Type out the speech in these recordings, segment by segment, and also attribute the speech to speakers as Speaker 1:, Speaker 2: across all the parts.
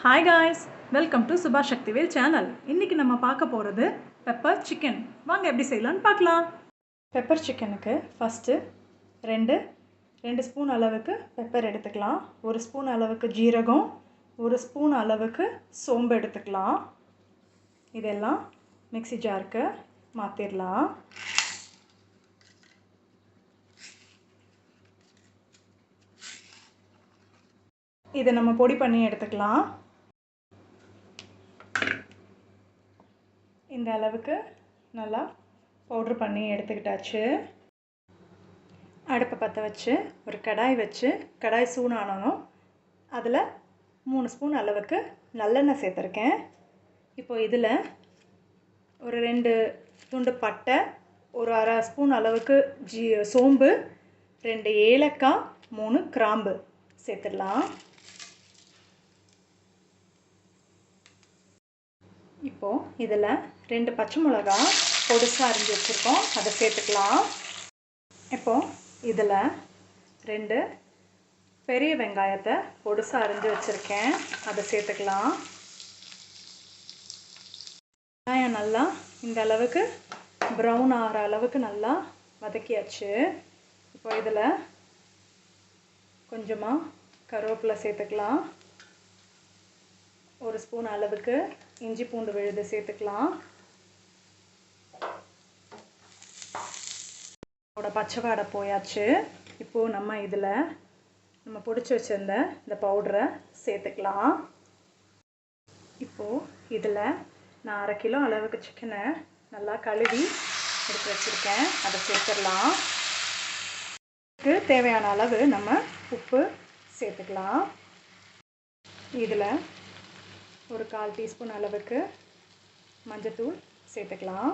Speaker 1: Hi guys, welcome to Subha Shaktivel channel. இன்னைக்கு நம்ம பார்க்க போறது பெப்பர் சிக்கன். வாங்க எப்படி செய்யலாம்னு பார்க்கலாம். பெப்பர் சிக்கனுக்கு ஃபர்ஸ்ட் 2 ஸ்பூன் அளவுக்கு பெப்பர் எடுத்துக்கலாம். 1 ஸ்பூன் அளவுக்கு ஜீரகம், 1 ஸ்பூன் அளவுக்கு சோம்பு எடுத்துக்கலாம். இதெல்லாம் மிக்ஸி ஜாருக்கு மாத்திரலாம். இதை நம்ம பொடி பண்ணி எடுத்துக்கலாம். இந்த அளவுக்கு நல்லா பவுடர் பண்ணி எடுத்துக்கிட்டாச்சு. அடுப்பை பற்ற வச்சு ஒரு கடாய் வச்சு கடாய் சூடானதும் அதில் 3 ஸ்பூன் அளவுக்கு நல்லெண்ணெய் சேர்த்துருக்கேன். இப்போ இதில் ஒரு 2 துண்டு பட்டை, ஒரு அரை ஸ்பூன் அளவுக்கு சோம்பு, 2 ஏலக்காய், 3 கிராம்பு சேர்த்துடலாம். இப்போது இதில் 2 பச்சை மிளகா பொடிசாக அரிஞ்சு வச்சுருக்கோம், அதை சேர்த்துக்கலாம். இப்போது இதில் 2 பெரிய வெங்காயத்தை பொடிசாக அரிஞ்சு வச்சுருக்கேன், அதை சேர்த்துக்கலாம். வெங்காயம் நல்லா இந்த அளவுக்கு ப்ரௌன் ஆகிற அளவுக்கு நல்லா வதக்கியாச்சு. இப்போ இதில் கொஞ்சமாக கருவேப்பிலை சேர்த்துக்கலாம். 1 ஸ்பூன் அளவுக்கு இஞ்சி பூண்டு விழுது சேர்த்துக்கலாம். அதோட பச்சை வாடை போயாச்சு. இப்போது நம்ம பொடிச்சு வச்சிருந்த இந்த பவுடரை சேர்த்துக்கலாம். இப்போது இதில் நான் 1/2 கிலோ அளவுக்கு சிக்கனை நல்லா கழுவி எடுத்து வச்சுருக்கேன், அதை சேர்த்துடலாம். இதுக்கு தேவையான அளவு நம்ம உப்பு சேர்த்துக்கலாம். இதில் ஒரு 1/4 டீஸ்பூன் அளவுக்கு மஞ்சத்தூள் சேர்த்துக்கலாம்.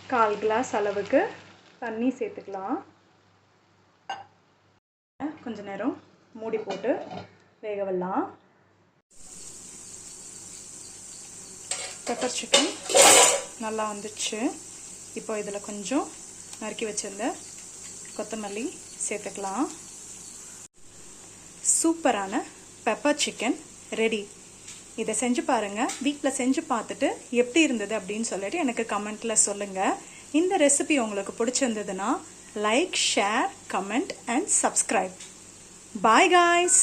Speaker 1: 1/4 கிளாஸ் அளவுக்கு தண்ணி சேர்த்துக்கலாம். கொஞ்ச நேரம் மூடி போட்டு வேக விடலாம். பெப்பர் சிக்கன் நல்லா வந்துச்சு. இப்போ இதில் கொஞ்சம் நறுக்கி வச்சிருந்த கொத்தமல்லி சேர்த்துக்கலாம். சூப்பரான பெப்பர் சிக்கன் ரெடி. இதை செஞ்சு பாருங்கள். வீட்டில் செஞ்சு பார்த்துட்டு எப்படி இருந்தது அப்படின்னு சொல்லிட்டு எனக்கு கமெண்ட்டில் சொல்லுங்கள். இந்த ரெசிபி உங்களுக்கு பிடிச்சிருந்ததுன்னா like, share, comment and subscribe. Bye guys.